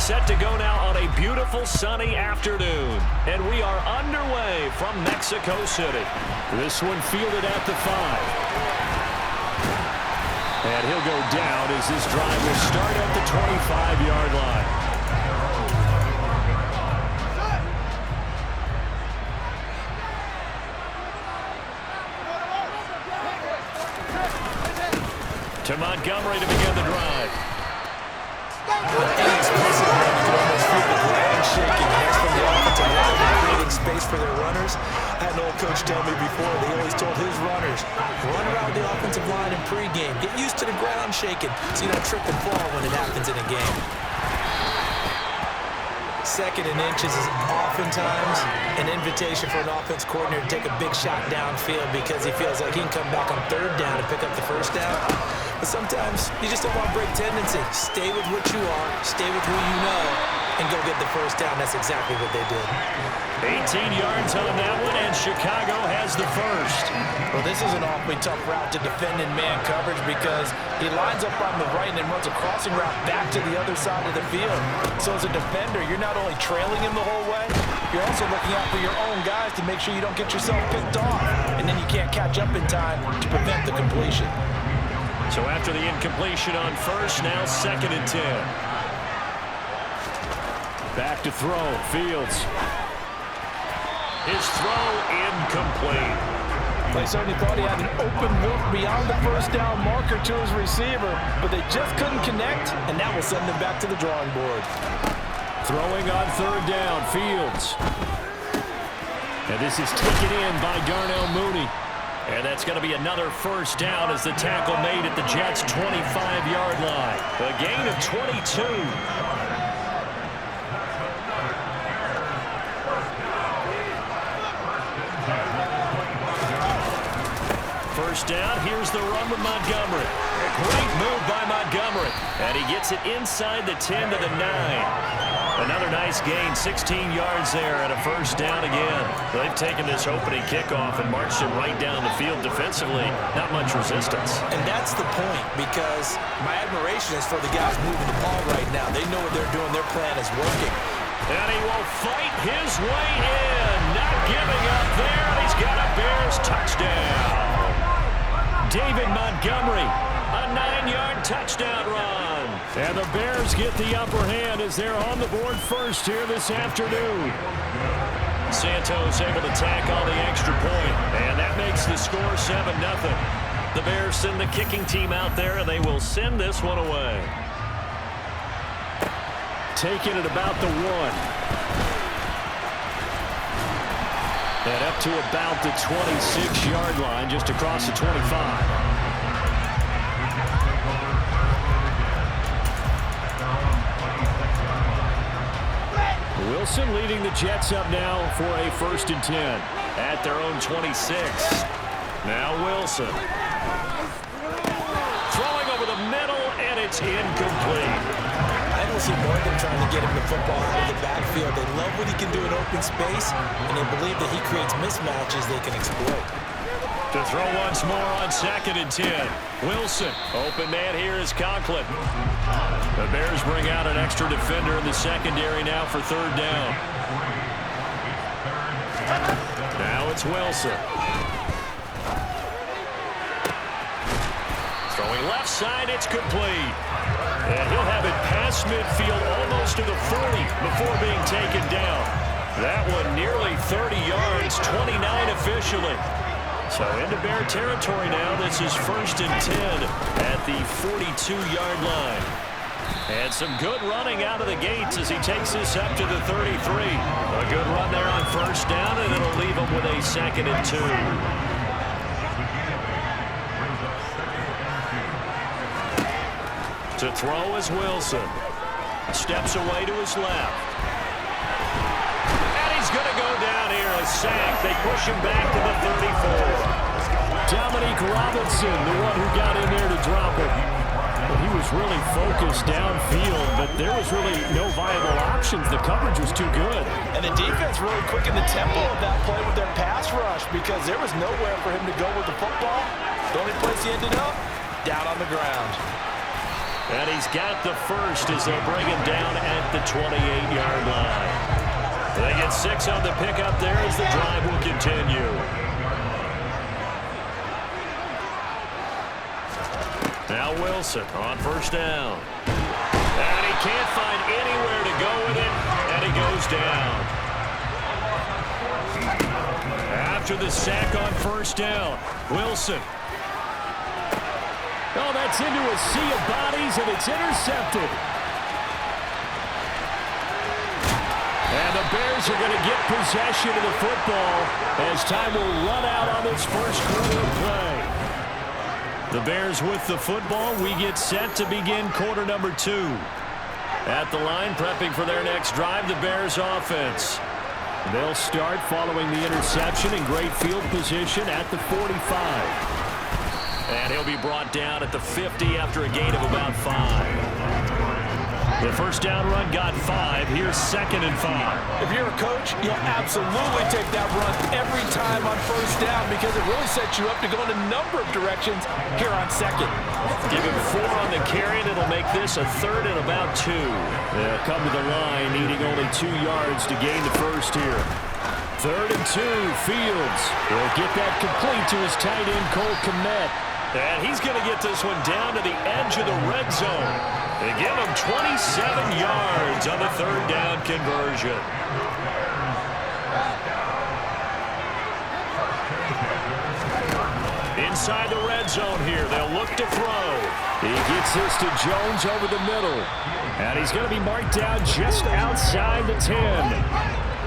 Set to go now on a beautiful sunny afternoon. And we are underway from Mexico City. This one fielded at the 5. And he'll go down as this drive will start at the 25-yard line. To Montgomery to begin the drive. Inexpensive run. You can almost feel the ground shaking. That's from the offensive line, creating space for their runners. I had an old coach tell me before, they always told his runners, run around the offensive line in pregame. Get used to the ground shaking so you don't trip and fall when it happens in a game. Second and inches is oftentimes an invitation for an offense coordinator to take a big shot downfield because he feels like he can come back on third down and pick up the first down. But sometimes you just don't want to break tendency. Stay with what you are, stay with who you know, and go get the first down. That's exactly what they did. 18 yards on that one, and Chicago has the first. Well, this is an awfully tough route to defend in man coverage because he lines up on the right and then runs a crossing route back to the other side of the field. So as a defender, you're not only trailing him the whole way, you're also looking out for your own guys to make sure you don't get yourself picked off. And then you can't catch up in time to prevent the completion. So after the incompletion on first, now 2nd and 10. Back to throw, Fields. His throw incomplete. They certainly thought he had an open look beyond the first down marker to his receiver, but they just couldn't connect, and that will send them back to the drawing board. Throwing on 3rd down, Fields. And this is taken in by Darnell Mooney. And that's going to be another first down as the tackle made at the Jets' 25-yard line. A gain of 22. First down, here's the run with Montgomery. A great move by Montgomery. And he gets it inside the 10 to the 9. Another nice gain, 16 yards there and a first down again. They've taken this opening kickoff and marched him right down the field defensively. Not much resistance. And that's the point, because my admiration is for the guys moving the ball right now. They know what they're doing. Their plan is working. And he will fight his way in. Not giving up there. He's got a Bears touchdown. David Montgomery, a 9-yard touchdown run. And the Bears get the upper hand as they're on the board first here this afternoon. Santos able to tack on the extra point, and that makes the score 7-0. The Bears send the kicking team out there, and they will send this one away. Taking it about the 1. And up to about the 26-yard line, just across the 25. Wilson leading the Jets up now for a 1st and 10 at their own 26. Now Wilson. Throwing over the middle, and it's incomplete. I don't see more than trying to get him the football out of the backfield. They love what he can do in open space, and they believe that he creates mismatches they can exploit. To throw once more on 2nd and 10. Wilson. Open man here is Conklin. The Bears bring out an extra defender in the secondary now for 3rd down. Now it's Wilson. Throwing left side, it's complete. And he'll have it past midfield almost to the 40 before being taken down. That one nearly 30 yards, 29 officially. So into Bear territory now. This is 1st and 10 at the 42-yard line. And some good running out of the gates as he takes this up to the 33. A good run there on 1st down, and it'll leave him with a 2nd and 2. To throw is Wilson. Steps away to his left. And he's going to go down here, a sack. They push him back to the 34. Dominique Robinson, the one who got in there to drop it. Well, he was really focused downfield, but there was really no viable options. The coverage was too good. And the defense really quickened the tempo of that play with their pass rush because there was nowhere for him to go with the football. The only place he ended up, down on the ground. And he's got the first as they'll bring him down at the 28-yard line. They get 6 on the pickup there as the drive will continue. Now Wilson on first down. And he can't find anywhere to go with it, and he goes down. After the sack on first down, Wilson. Oh, that's into a sea of bodies, and it's intercepted. And the Bears are going to get possession of the football as time will run out on this first quarter of play. The Bears with the football. We get set to begin quarter number 2. At the line, prepping for their next drive, the Bears offense. They'll start following the interception in great field position at the 45. And he'll be brought down at the 50 after a gain of about 5. The first down run got 5. Here's 2nd and 5. If you're a coach, you'll absolutely take that run every time on first down because it really sets you up to go in a number of directions here on 2nd. Give him 4 on the carry, and it'll make this a 3rd and about 2. They'll come to the line, needing only 2 yards to gain the first here. 3rd and 2, Fields will get that complete to his tight end, Cole Kmet. And he's going to get this one down to the edge of the red zone. They give him 27 yards on the 3rd down conversion. Inside the red zone here, they'll look to throw. He gets this to Jones over the middle. And he's going to be marked down just outside the 10.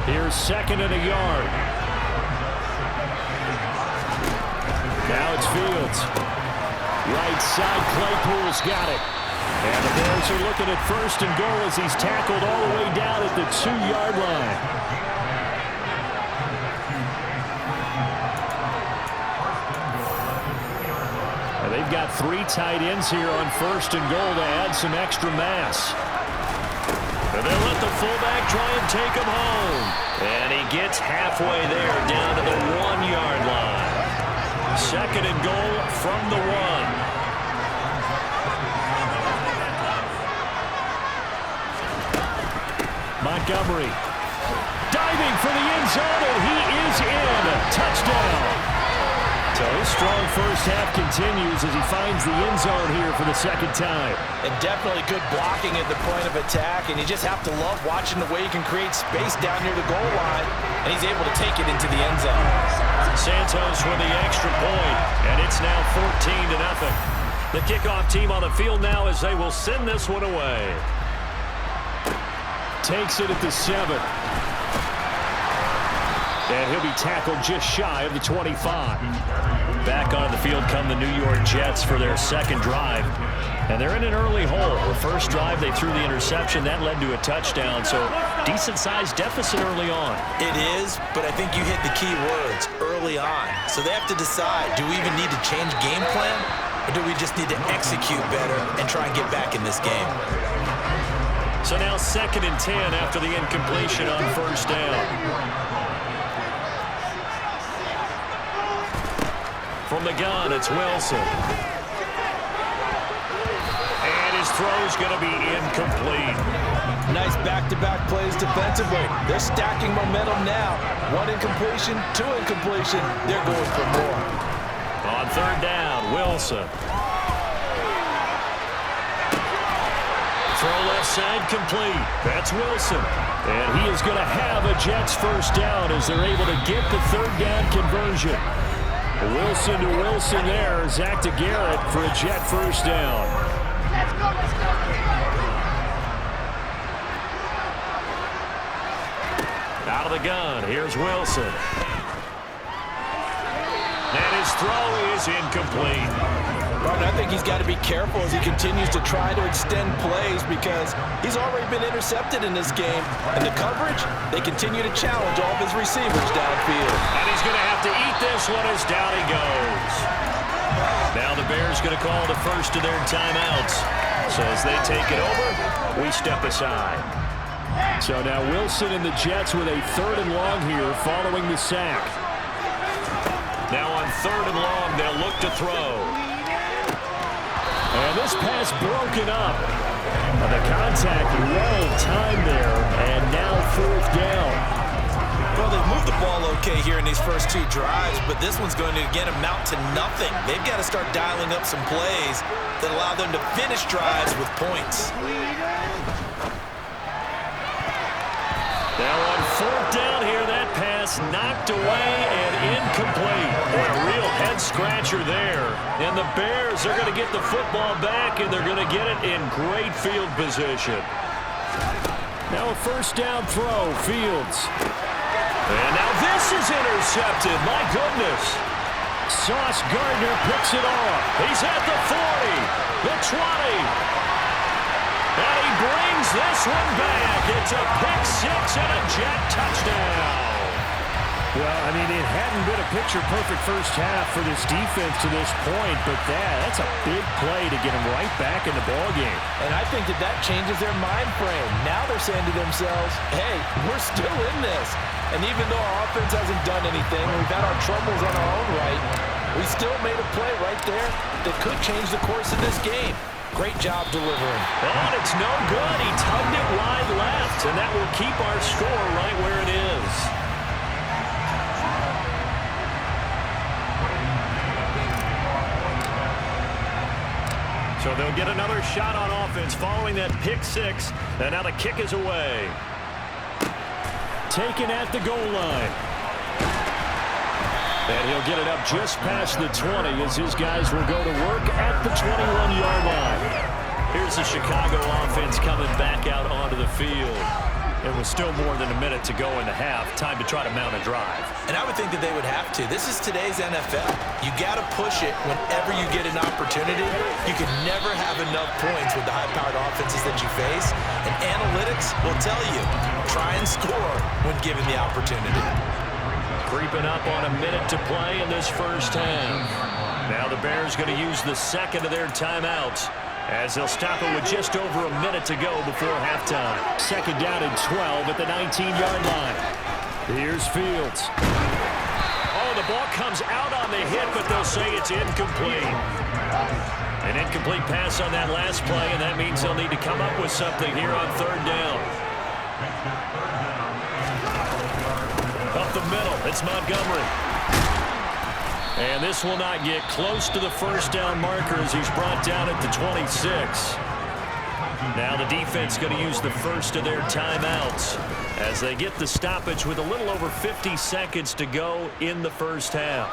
Here's 2nd and a yard. Now it's Fields. Right side, Claypool's got it. And the Bears are looking at 1st and goal as he's tackled all the way down at the 2-yard line. And they've got 3 tight ends here on 1st and goal to add some extra mass. And they'll let the fullback try and take him home. And he gets halfway there down to the 1-yard line. 2nd and goal from the 1. Montgomery diving for the end zone, and he is in. Touchdown. So his strong first half continues as he finds the end zone here for the 2nd time. And definitely good blocking at the point of attack, and you just have to love watching the way you can create space down near the goal line, and he's able to take it into the end zone. Santos with the extra point, and it's now 14-0. The kickoff team on the field now as they will send this one away. Takes it at the 7. And he'll be tackled just shy of the 25. Back onto the field come the New York Jets for their 2nd drive. And they're in an early hole. The first drive, they threw the interception. That led to a touchdown. So decent-sized deficit early on. It is, but I think you hit the key words, early on. So they have to decide, do we even need to change game plan? Or do we just need to execute better and try and get back in this game? So now 2nd and 10 after the incompletion on first down. From the gun, it's Wilson. And his throw's going to be incomplete. Nice back-to-back plays defensively. They're stacking momentum now. 1 incompletion, 2 incompletion. They're going for more. On 3rd down, Wilson. Throw left side complete. That's Wilson. And he is going to have a Jets first down as they're able to get the 3rd down conversion. Wilson to Wilson there. Zach to Garrett for a Jet first down. Out of the gun. Here's Wilson. And his throw is incomplete. Robin, I think he's got to be careful as he continues to try to extend plays because he's already been intercepted in this game. And the coverage, they continue to challenge all of his receivers downfield. And he's going to have to eat this one as down he goes. Now the Bears going to call the first of their timeouts. So as they take it over, we step aside. So now Wilson and the Jets with a 3rd and long here following the sack. Now on 3rd and long, they'll look to throw. And this pass broken up. The contact well timed there, and now 4th down. Well, they've moved the ball okay here in these first 2 drives, but this one's going to, again, amount to nothing. They've got to start dialing up some plays that allow them to finish drives with points. Now on 4th down here, that pass knocked away and incomplete. A real head-scratcher there. And the Bears are going to get the football back, and they're going to get it in great field position. Now a 1st down throw, Fields. And now this is intercepted. My goodness. Sauce Gardner picks it off. He's at the 40, the 20. And he brings this one back. It's a pick-6 and a Jet touchdown. Well, I mean, it hadn't been a picture-perfect first half for this defense to this point, but that's a big play to get them right back in the ballgame. And I think that changes their mind frame. Now they're saying to themselves, hey, we're still in this. And even though our offense hasn't done anything, we've had our troubles on our own right, we still made a play right there that could change the course of this game. Great job delivering. And it's no good. He tugged it wide left, and that will keep our score right where it is. So they'll get another shot on offense following that pick-6, and now the kick is away. Taken at the goal line. And he'll get it up just past the 20 as his guys will go to work at the 21-yard line. Here's the Chicago offense coming back out onto the field. It was still more than a minute to go in the half. Time to try to mount a drive. And I would think that they would have to. This is today's NFL. You got to push it whenever you get an opportunity. You can never have enough points with the high-powered offenses that you face. And analytics will tell you, try and score when given the opportunity. Creeping up on a minute to play in this first half. Now the Bears going to use the second of their timeouts, as they'll stop it with just over a minute to go before halftime. 2nd down and 12 at the 19-yard line. Here's Fields. Oh, the ball comes out on the hit, but they'll say it's incomplete. An incomplete pass on that last play, and that means they'll need to come up with something here on 3rd down. Up the middle, it's Montgomery. And this will not get close to the 1st down marker as he's brought down at the 26. Now the defense going to use the first of their timeouts as they get the stoppage with a little over 50 seconds to go in the first half.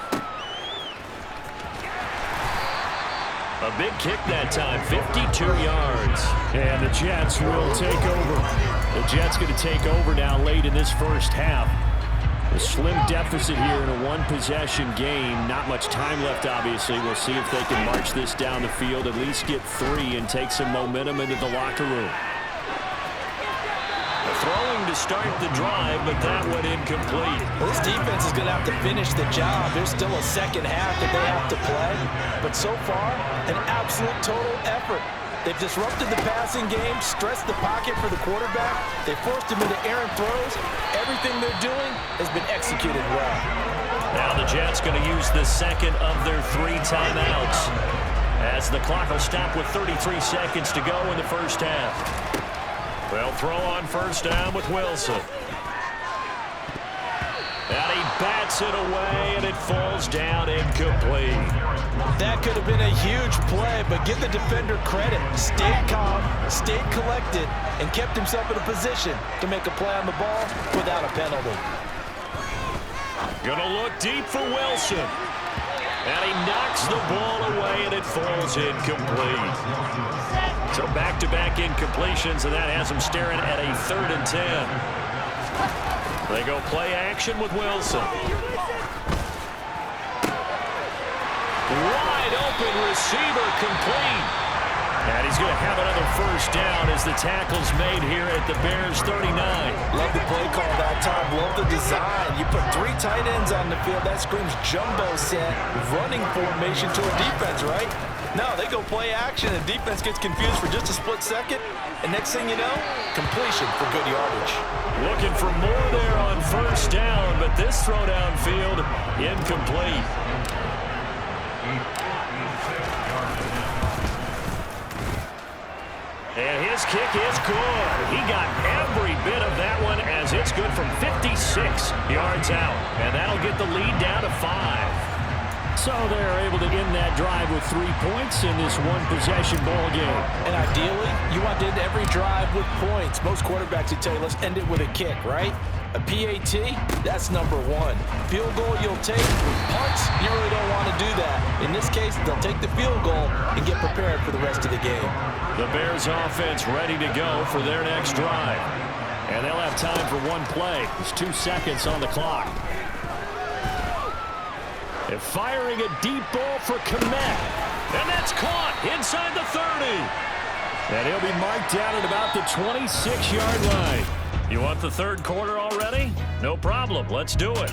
A big kick that time, 52 yards. And the Jets will take over. The Jets going to take over now late in this first half. A slim deficit here in a one-possession game. Not much time left, obviously. We'll see if they can march this down the field, at least get 3 and take some momentum into the locker room. Throwing to start the drive, but that went incomplete. Well, this defense is going to have to finish the job. There's still a second half that they have to play. But so far, an absolute total effort. They've disrupted the passing game, stressed the pocket for the quarterback. They forced him into errant throws. Everything they're doing has been executed well. Now the Jets going to use the second of their 3 timeouts, as the clock will stop with 33 seconds to go in the first half. They'll throw on 1st down with Wilson. And he bats it away, and it falls down incomplete. That could have been a huge play, but give the defender credit. Stayed calm, stayed collected, and kept himself in a position to make a play on the ball without a penalty. Gonna look deep for Wilson. And he knocks the ball away, and it falls incomplete. So back-to-back incompletions, and that has him staring at a 3rd and 10. They go play action with Wilson. Wide open receiver, complete. And he's going to have another 1st down as the tackle's made here at the Bears 39. Love the play call that time. Love the design. You put 3 tight ends on the field. That screams jumbo set, running formation to a defense, right? No, they go play action, and defense gets confused for just a split second. And next thing you know, completion for good yardage. Looking for more there on 1st down, but this throw downfield, incomplete. And his kick is good. He got every bit of that one as it's good from 56 yards out. And that'll get the lead down to 5. So they're able to end that drive with 3 points in this one-possession ball game. And ideally, you want to end every drive with points. Most quarterbacks would tell you, let's end it with a kick, right? A PAT, that's number 1. Field goal you'll take. Punts, you really don't want to do that. In this case, they'll take the field goal and get prepared for the rest of the game. The Bears offense ready to go for their next drive. And they'll have time for one play. There's 2 seconds on the clock. They're firing a deep ball for Komet. And that's caught inside the 30. And he'll be marked down at about the 26-yard line. You want the third quarter already? No problem. Let's do it.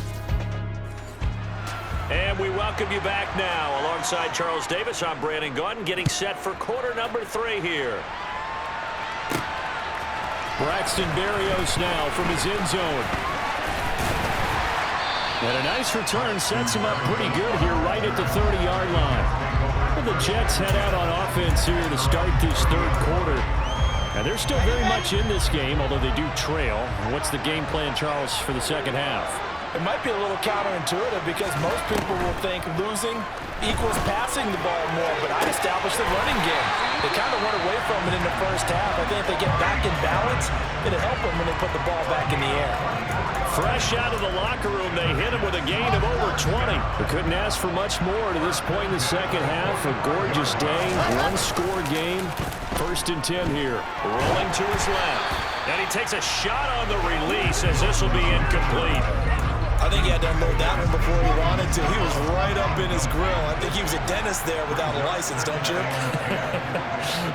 And we welcome you back now. Alongside Charles Davis, I'm Brandon Gaudin, getting set for quarter number 3 here. Braxton Berrios now from his end zone. And a nice return sets him up pretty good here right at the 30-yard line. Well, the Jets head out on offense here to start this third quarter. And they're still very much in this game, although they do trail. What's the game plan, Charles, for the second half? It might be a little counterintuitive because most people will think losing equals passing the ball more, but I established the running game. They kind of went away from it in the first half. I think if they get back in balance, it'll help them when they put the ball back in the air. Fresh out of the locker room, they hit him with a gain of over 20. They couldn't ask for much more to this point in the second half. A gorgeous day, one-score game. 1st and 10 here. Rolling to his left. And he takes a shot on the release as this will be incomplete. I think he had to unload that one before he wanted to. He was right up in his grill. I think he was a dentist there without a license, don't you?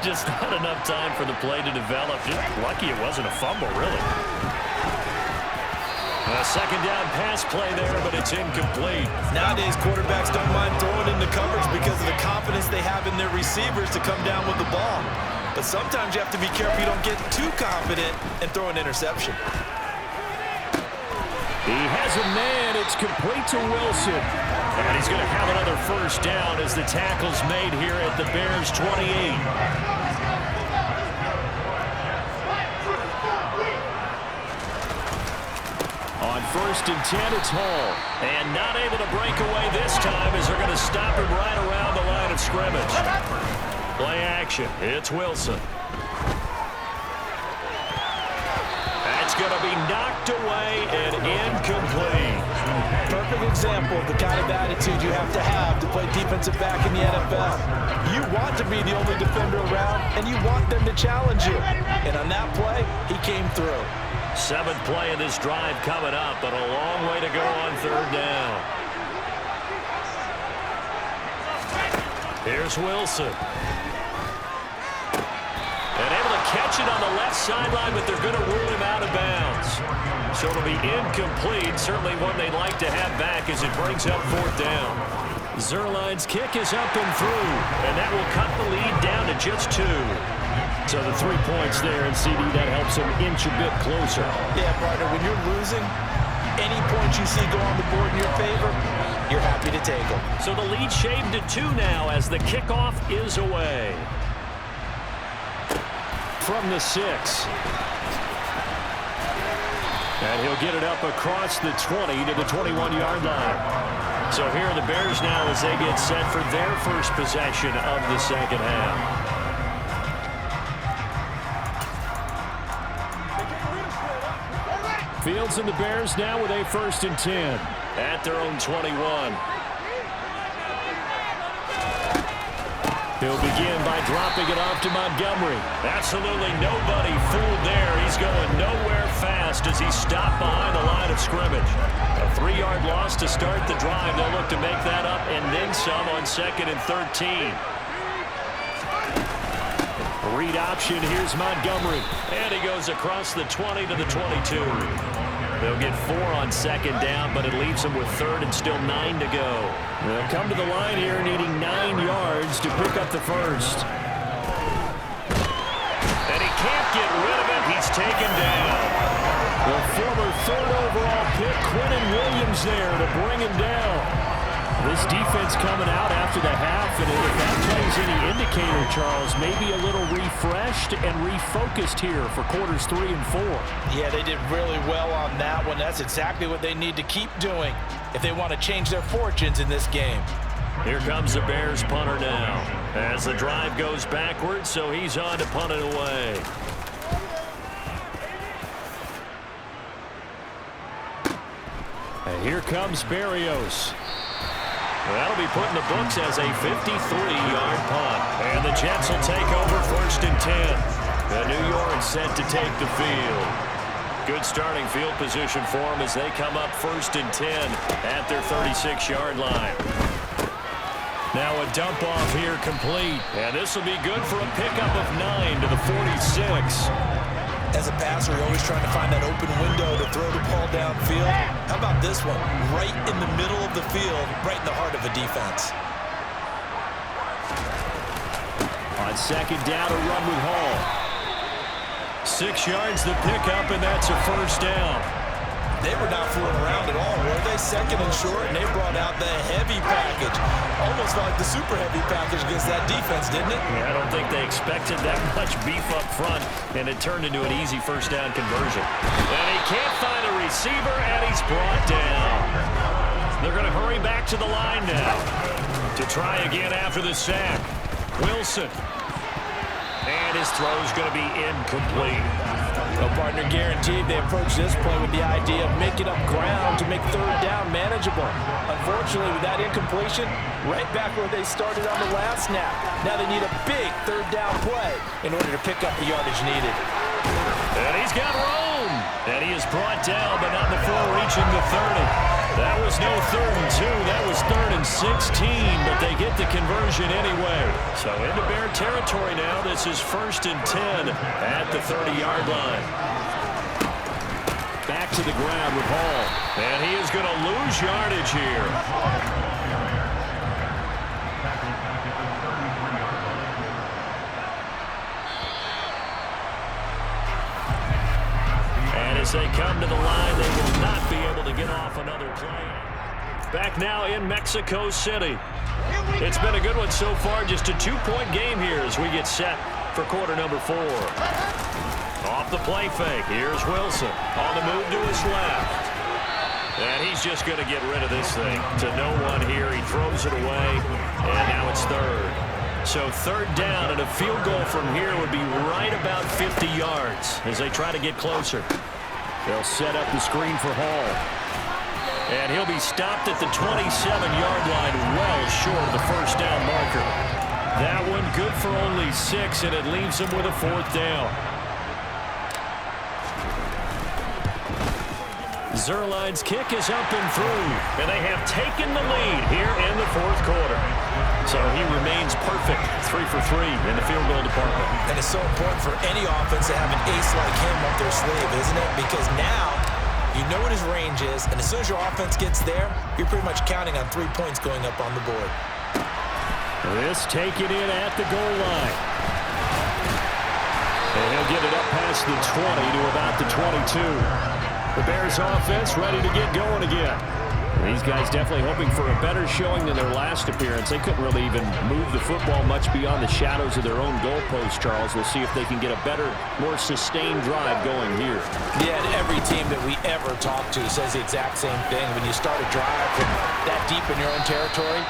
Just not enough time for the play to develop. Just lucky it wasn't a fumble, really. A second down pass play there, but it's incomplete. Nowadays, quarterbacks don't mind throwing into coverage because of the confidence they have in their receivers to come down with the ball. But sometimes you have to be careful you don't get too confident and throw an interception. He has a man. It's complete to Wilson. And he's going to have another first down as the tackle's made here at the Bears' 28. On 1st and 10, it's Hall. And not able to break away this time as they're going to stop him right around the line of scrimmage. Play action. It's Wilson. That's going to be knocked away and incomplete. Perfect example of the kind of attitude you have to play defensive back in the NFL. You want to be the only defender around, and you want them to challenge you. And on that play, he came through. 7th play of this drive coming up, but a long way to go on 3rd down. Here's Wilson. And able to catch it on the left sideline, but they're going to rule him out of bounds. So it'll be incomplete. Certainly one they'd like to have back as it brings up 4th down. Zerline's kick is up and through, and that will cut the lead down to just 2. So the 3 points there, and CD, that helps them inch a bit closer. Yeah, partner, when you're losing, any points you see go on the board in your favor, you're happy to take them. So the lead shaved to 2 now as the kickoff is away. From the 6. And he'll get it up across the 20 to the 21-yard line. So here are the Bears now as they get set for their first possession of the second half. Fields and the Bears now with a 1st and 10 at their own 21. He'll begin by dropping it off to Montgomery. Absolutely nobody fooled there. He's going nowhere fast as he's stopped behind the line of scrimmage. A 3-yard loss to start the drive. They'll look to make that up and then some on 2nd and 13. Read option. Here's Montgomery. And he goes across the 20 to the 22. They'll get 4 on 2nd down, but it leaves them with 3rd and still 9 to go. They'll come to the line here needing 9 yards to pick up the first. And he can't get rid of it. He's taken down. The former 3rd overall pick, Quentin Williams there to bring him down. This defense coming out after the half, and if that plays any indicator, Charles, maybe a little refreshed and refocused here for quarters 3 and 4. Yeah, they did really well on that one. That's exactly what they need to keep doing if they want to change their fortunes in this game. Here comes the Bears punter now as the drive goes backwards, so he's on to punt it away. And here comes Berrios. That'll be put in the books as a 53-yard punt. And the Jets will take over 1st and 10. The New York set to take the field. Good starting field position for them as they come up 1st and 10 at their 36-yard line. Now a dump off here complete. And this will be good for a pickup of 9 to the 46. As a passer, you're always trying to find that open window to throw the ball downfield. How about this one? Right in the middle of the field, right in the heart of a defense. On 2nd down, a run with Hall. 6 yards the pickup, and that's a 1st down. They were not fooling around at all, were they? 2nd and short, and they brought out the heavy package. Almost like the super heavy package against that defense, didn't it? Yeah, I don't think they expected that much beef up front, and it turned into an easy 1st down conversion. And he can't find a receiver, and he's brought down. They're going to hurry back to the line now to try again after the sack. Wilson. And his throw's going to be incomplete. No partner guaranteed. They approach this play with the idea of making up ground to make 3rd down manageable. Unfortunately, with that incompletion, right back where they started on the last snap. Now they need a big 3rd down play in order to pick up the yardage needed. And he's got room. And he is brought down, but not before reaching the 30. That was no 3rd and 2. That was 3rd and 16, but they get the conversion anyway. So into Bear territory now. This is 1st and 10 at the 30-yard line. Back to the ground with Hall. And he is going to lose yardage here. As they come to the line, they will not be able to get off another play. Back now in Mexico City. It's been a good one so far. Just a 2-point game here as we get set for quarter number 4. Off the play fake. Here's Wilson on the move to his left. And he's just going to get rid of this thing to no one here. He throws it away, and now it's 3rd. So 3rd down, and a field goal from here would be right about 50 yards as they try to get closer. They'll set up the screen for Hall. And he'll be stopped at the 27-yard line, well short of the 1st down marker. That one good for only 6, and it leaves him with a 4th down. Zerline's kick is up and through, and they have taken the lead here in the 4th quarter. So he remains perfect, 3 for 3 in the field goal department. And it's so important for any offense to have an ace like him up their sleeve, isn't it? Because now you know what his range is, and as soon as your offense gets there, you're pretty much counting on 3 points going up on the board. This taken in at the goal line. And he'll get it up past the 20 to about the 22. The Bears offense ready to get going again. These guys definitely hoping for a better showing than their last appearance. They couldn't really even move the football much beyond the shadows of their own goalpost, Charles. We'll see if they can get a better, more sustained drive going here. Yeah, and every team that we ever talk to says the exact same thing. When you start a drive from that deep in your own territory,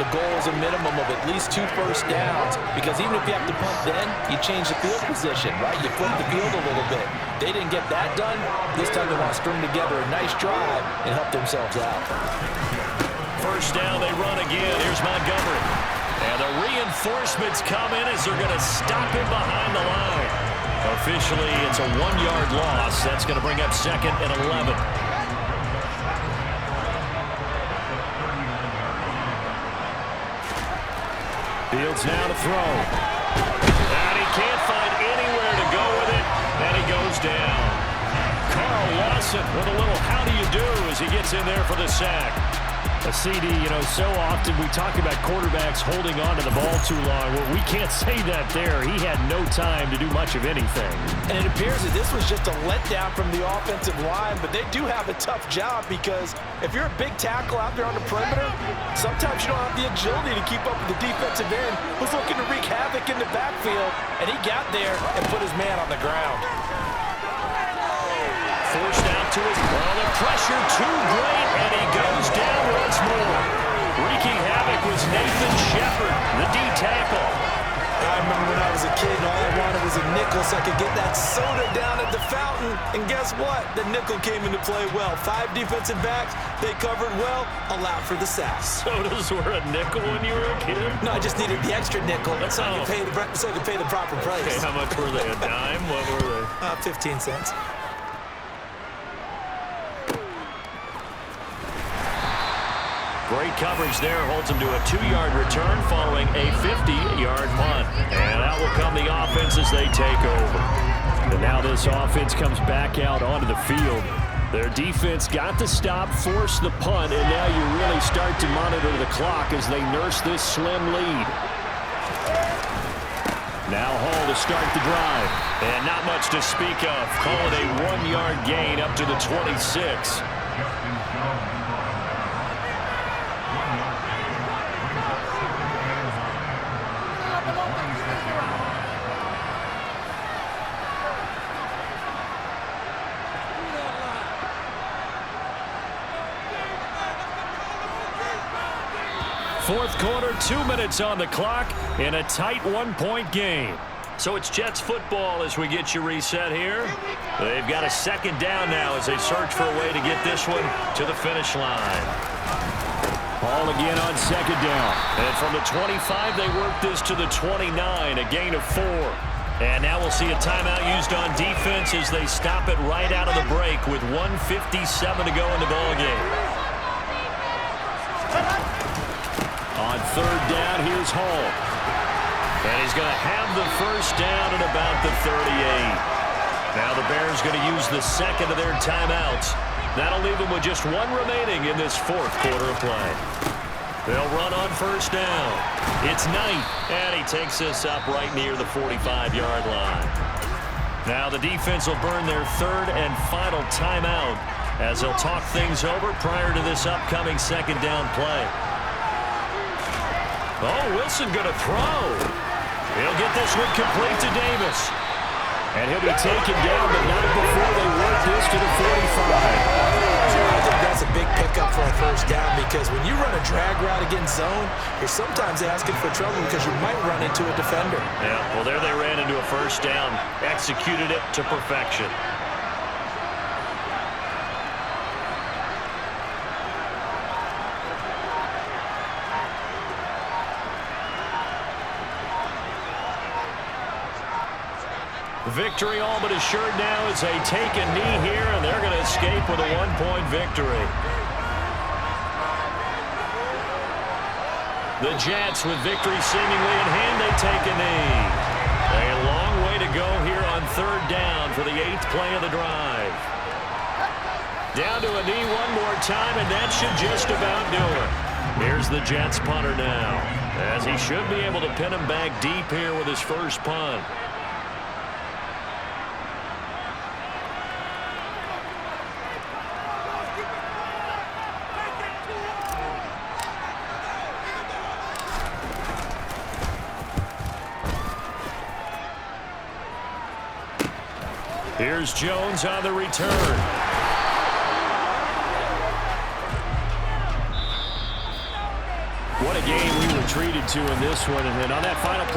the goal is a minimum of at least 2 first downs, because even if you have to punt then, you change the field position, right? You flip the field a little bit. They didn't get that done. This time they want to string together a nice drive and help themselves out. 1st down, they run again. Here's Montgomery. And the reinforcements come in as they're going to stop him behind the line. Officially, it's a 1-yard loss. That's going to bring up 2nd and 11. Fields now to throw. And he can't find anywhere to go with it, and he goes down. Carl Lawson with a little how do you do as he gets in there for the sack. A CD, so often we talk about quarterbacks holding on to the ball too long. Well, we can't say that there. He had no time to do much of anything. And it appears that this was just a letdown from the offensive line, but they do have a tough job because if you're a big tackle out there on the perimeter, sometimes you don't have the agility to keep up with the defensive end who's looking to wreak havoc in the backfield, and he got there and put his man on the ground. Forced out to his ball. The pressure too great, and he goes down once more. Wreaking havoc was Nathan Shepard, the D tackle. I remember when I was a kid and all I wanted was a nickel so I could get that soda down at the fountain. And guess what? The nickel came into play well. 5 defensive backs, they covered well, allowed for the sacks. Sodas were a nickel when you were a kid? No, I just needed the extra nickel so I could pay the proper price. Okay, how much were they? A dime? What were they? 15 cents. Great coverage there, holds him to a 2-yard return following a 50-yard punt. And out will come the offense as they take over. And now this offense comes back out onto the field. Their defense got the stop, forced the punt, and now you really start to monitor the clock as they nurse this slim lead. Now Hall to start the drive. And not much to speak of. Call it a 1-yard gain up to the 26. Fourth quarter, 2 minutes on the clock in a tight 1-point game. So it's Jets football as we get you reset here. They've got a second down now as they search for a way to get this one to the finish line. Ball again on second down. And from the 25, they work this to the 29, a gain of 4. And now we'll see a timeout used on defense as they stop it right out of the break with 1:57 to go in the ballgame. On third down, here's Hall. And he's going to have the first down at about the 38. Now the Bears going to use the second of their timeouts. That'll leave them with just 1 remaining in this fourth quarter of play. They'll run on first down. It's Knight, and he takes this up right near the 45-yard line. Now the defense will burn their third and final timeout as they'll talk things over prior to this upcoming second down play. Oh, Wilson going to throw. He'll get this one complete to Davis. And he'll be taken down, but not before they work this to the 45. I think that's a big pickup for a first down because when you run a drag route against zone, you're sometimes asking for trouble because you might run into a defender. Yeah, well, there they ran into a first down, executed it to perfection. Victory all but assured now as they take a knee here, and they're going to escape with a 1-point victory. The Jets, with victory seemingly in hand, they take a knee. A long way to go here on third down for the 8th play of the drive. Down to a knee one more time, and that should just about do it. Here's the Jets punter now, as he should be able to pin him back deep here with his first punt. Here's Jones on the return. What a game we were treated to in this one. And then on that final play,